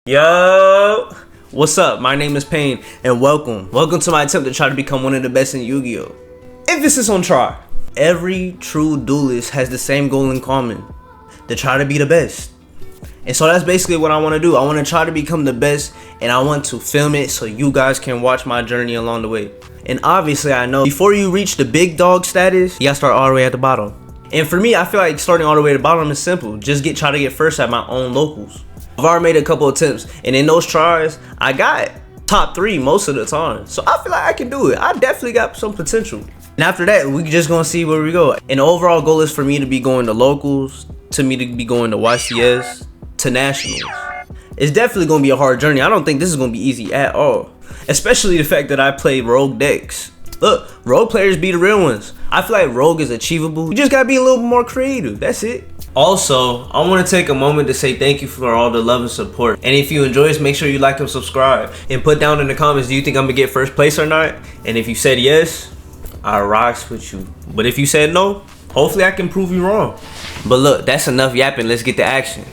Yo, what's up? My name is Payne, and welcome to my attempt to try to become one of the best in Yu-Gi-Oh! Emphasis on try. Every true duelist has the same goal in common, to try to be the best. And so that's basically what I want to do. I want to try to become the best, and I want to film it so you guys can watch my journey along the way. And obviously I know before you reach the big dog status, you gotta start all the way at the bottom. And for me, I feel like starting all the way at the bottom is simple. Just try to get first at my own locals. I've already made a couple attempts, and in those tries, I got top 3 most of the time. So I feel like I can do it. I definitely got some potential. And after that, we just gonna see where we go. And the overall goal is for me to be going to locals, to me to be going to YCS, to nationals. It's definitely gonna be a hard journey. I don't think this is gonna be easy at all. Especially the fact that I play rogue decks. Look, rogue players be the real ones. I feel like rogue is achievable. You just gotta be a little more creative. That's it. Also, I want to take a moment to say thank you for all the love and support. And if you enjoy this, make sure you like and subscribe. And put down in the comments, do you think I'm gonna get first place or not? And if you said yes, I rocks with you. But if you said no, hopefully I can prove you wrong. But look, that's enough yapping. Let's get to action.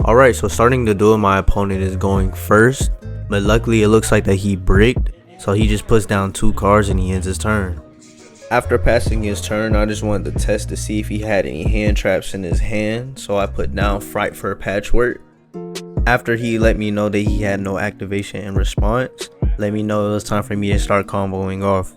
Alright, so starting the duel, my opponent is going first, but luckily it looks like that he bricked, so he just puts down 2 cards and he ends his turn. After passing his turn, I just wanted to test to see if he had any hand traps in his hand, so I put down Frightfur Patchwork. After he let me know that he had no activation in response, let me know it was time for me to start comboing off.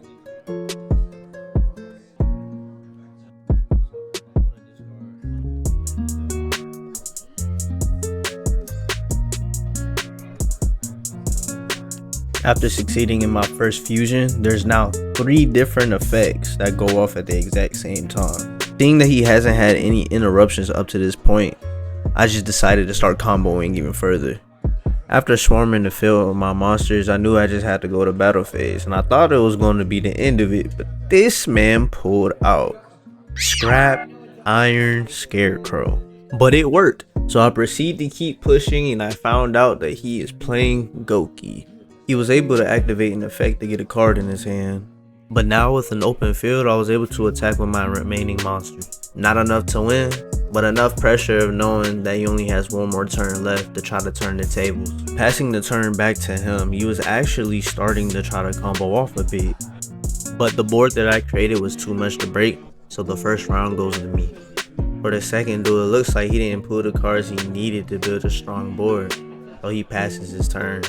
After succeeding in my first fusion, there's now 3 different effects that go off at the exact same time. Seeing that he hasn't had any interruptions up to this point, I just decided to start comboing even further. After swarming the field with my monsters, I knew I just had to go to battle phase, and I thought it was going to be the end of it, but this man pulled out Scrap Iron Scarecrow. But it worked, so I proceed to keep pushing, and I found out that he is playing Goki. He was able to activate an effect to get a card in his hand, but now with an open field, I was able to attack with my remaining monsters. Not enough to win, but enough pressure of knowing that he only has 1 more turn left to try to turn the tables. Passing the turn back to him, he was actually starting to try to combo off a bit, but the board that I created was too much to break, so the first round goes to me. For the second duel, it looks like he didn't pull the cards he needed to build a strong board, so he passes his turn.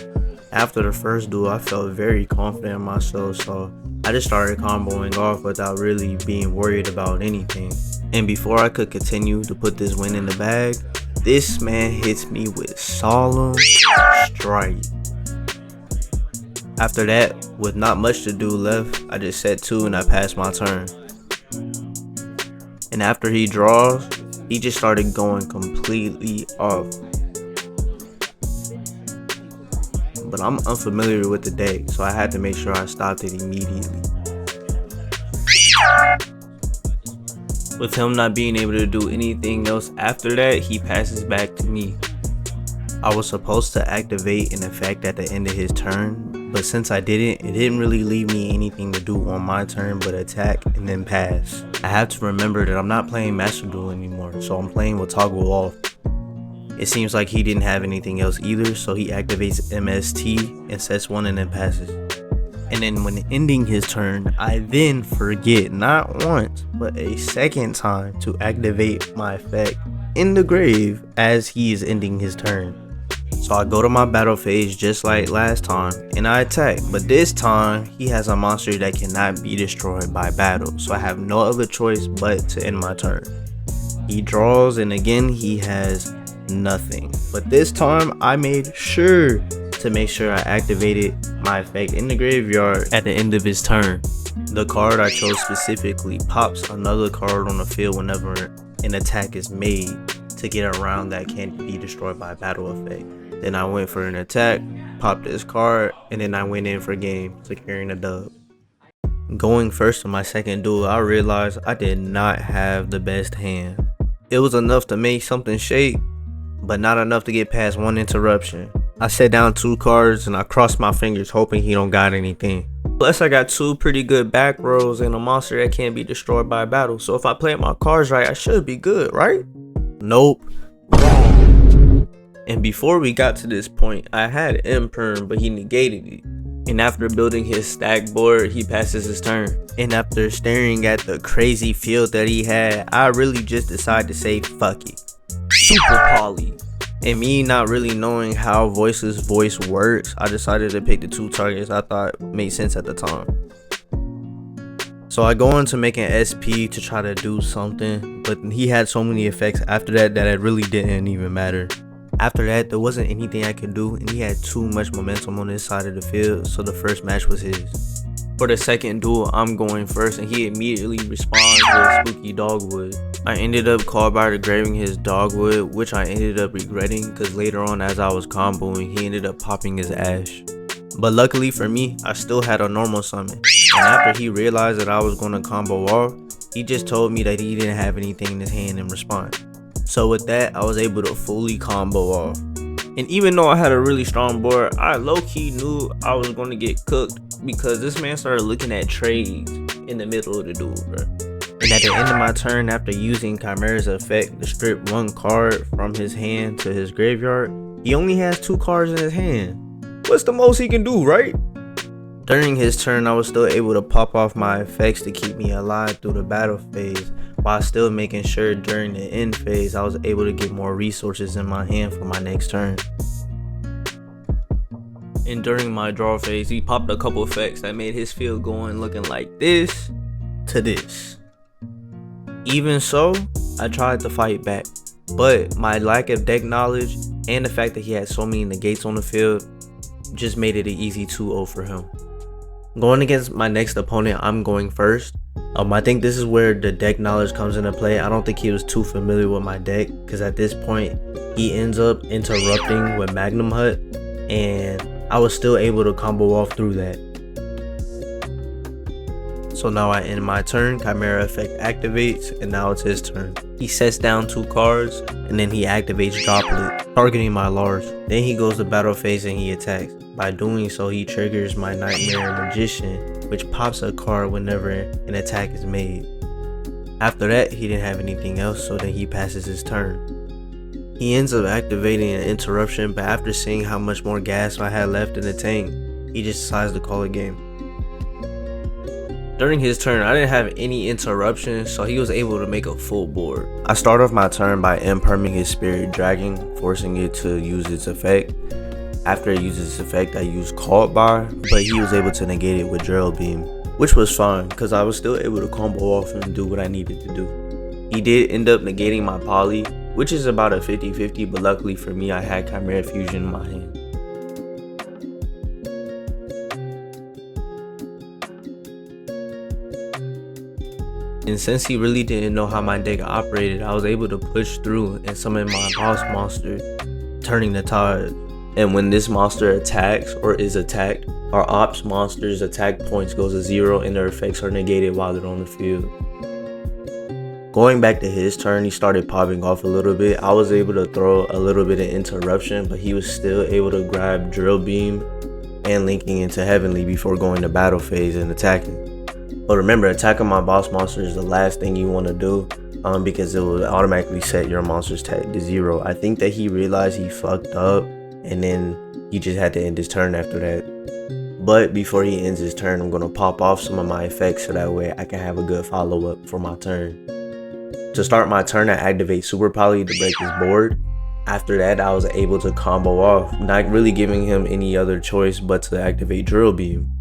After the first duel, I felt very confident in myself, so I just started comboing off without really being worried about anything. And before I could continue to put this win in the bag, this man hits me with Solemn Strike. After that, with not much to do left, I just set 2 and I passed my turn. And after he draws, he just started going completely off. But I'm unfamiliar with the deck, so I had to make sure I stopped it immediately. With him not being able to do anything else after that, he passes back to me. I was supposed to activate an effect at the end of his turn, but since I didn't, it didn't really leave me anything to do on my turn but attack and then pass. I have to remember that I'm not playing Master Duel anymore, so I'm playing with Toggle Off. It seems like he didn't have anything else either, so he activates MST and sets 1 and then passes. And then when ending his turn, I then forget not once, but a second time to activate my effect in the grave as he is ending his turn. So I go to my battle phase just like last time and I attack, but this time he has a monster that cannot be destroyed by battle, so I have no other choice but to end my turn. He draws and again he has nothing, but this time I made sure to make sure I activated my effect in the graveyard at the end of his turn. The card I chose specifically pops another card on the field whenever an attack is made to get around that can't be destroyed by battle effect. Then I went for an attack, popped this card, and then I went in for game, securing a dub. Going first to my second duel, I realized I did not have the best hand. It was enough to make something shake, but not enough to get past one interruption. I set down 2 cards and I crossed my fingers hoping he don't got anything. Plus I got 2 pretty good back rows and a monster that can't be destroyed by battle, so if I play my cards right, I should be good, right? Nope. Wrong. And before we got to this point, I had Imperm, but he negated it. And after building his stack board, he passes his turn. And after staring at the crazy field that he had, I really just decided to say fuck it. Super Poly. And me not really knowing how Voiceless Voice works, I decided to pick the 2 targets I thought made sense at the time. So I go into making SP to try to do something, but he had so many effects after that it really didn't even matter. After that, there wasn't anything I could do, and he had too much momentum on his side of the field, so the first match was his. For the second duel, I'm going first, and he immediately responds with Spooky Dogwood. I ended up called by degrading his Dogwood, which I ended up regretting, because later on as I was comboing, he ended up popping his Ash. But luckily for me, I still had a normal summon, and after he realized that I was going to combo off, he just told me that he didn't have anything in his hand in response. So with that, I was able to fully combo off. And even though I had a really strong board, I low-key knew I was going to get cooked because this man started looking at trades in the middle of the duel, bro. And at the end of my turn, after using Chimera's effect to strip 1 card from his hand to his graveyard, he only has 2 cards in his hand. What's the most he can do, right? During his turn, I was still able to pop off my effects to keep me alive through the battle phase, while still making sure during the end phase I was able to get more resources in my hand for my next turn. And during my draw phase, he popped a couple effects that made his field going looking like this to this. Even so, I tried to fight back, but my lack of deck knowledge and the fact that he had so many negates on the field just made it an easy 2-0 for him. Going against my next opponent, I'm going first. I think this is where the deck knowledge comes into play. I don't think he was too familiar with my deck, because at this point he ends up interrupting with Magnum Hut, and I was still able to combo off through that. So now I end my turn, Chimera effect activates, and now it's his turn. He sets down 2 cards, and then he activates Droplet, targeting my Lars. Then he goes to battle phase and he attacks. By doing so, he triggers my Nightmare Magician, which pops a card whenever an attack is made. After that, he didn't have anything else, so then he passes his turn. He ends up activating an interruption, but after seeing how much more gas I had left in the tank, he just decides to call a game. During his turn, I didn't have any interruptions, so he was able to make a full board. I start off my turn by imperming his Spirit Dragon, forcing it to use its effect. After it uses its effect, I used Caught By, but he was able to negate it with Drill Beam, which was fine because I was still able to combo off and do what I needed to do. He did end up negating my Poly, which is about a 50-50, but luckily for me, I had Chimera Fusion in my hand. And since he really didn't know how my deck operated, I was able to push through and summon my boss monster, turning the tide. And when this monster attacks or is attacked, our ops monster's attack points goes to 0 and their effects are negated while they're on the field. Going back to his turn, he started popping off a little bit. I was able to throw a little bit of interruption, but he was still able to grab Drill Beam and linking into Heavenly before going to battle phase and attacking. But remember, attacking my boss monster is the last thing you want to do, because it will automatically set your monster's tag to 0. I think that he realized he fucked up, and then he just had to end his turn after that. But before he ends his turn, I'm going to pop off some of my effects so that way I can have a good follow-up for my turn. To start my turn, I activate Super Poly to break his board. After that, I was able to combo off, not really giving him any other choice but to activate Drill Beam.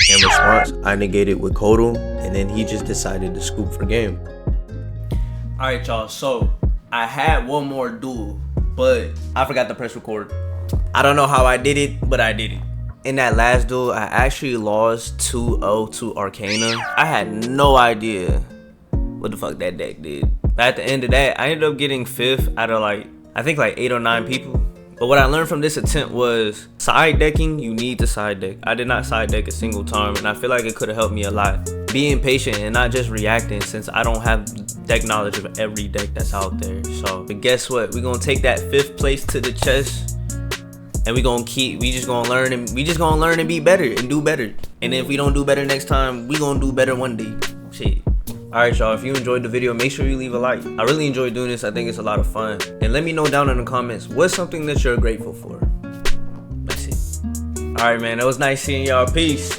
In response, I negated with Kodal, and then he just decided to scoop for game. Alright y'all, so I had one more duel, but I forgot to press record. I don't know how I did it, but I did it. In that last duel, I actually lost 2-0 to Arcana. I had no idea what the fuck that deck did. But at the end of that, I ended up getting 5th out of I think 8 or 9 people. But what I learned from this attempt was side decking, you need to side deck. I did not side deck a single time, and I feel like it could have helped me a lot. Being patient and not just reacting, since I don't have deck knowledge of every deck that's out there. So, but guess what? We're gonna take that 5th place to the chest, and we just gonna learn and be better and do better. And if we don't do better next time, we gonna do better one day. Shit. Alright y'all, if you enjoyed the video, make sure you leave a like. I really enjoyed doing this. I think it's a lot of fun. And let me know down in the comments, what's something that you're grateful for? That's it. Alright man, it was nice seeing y'all. Peace.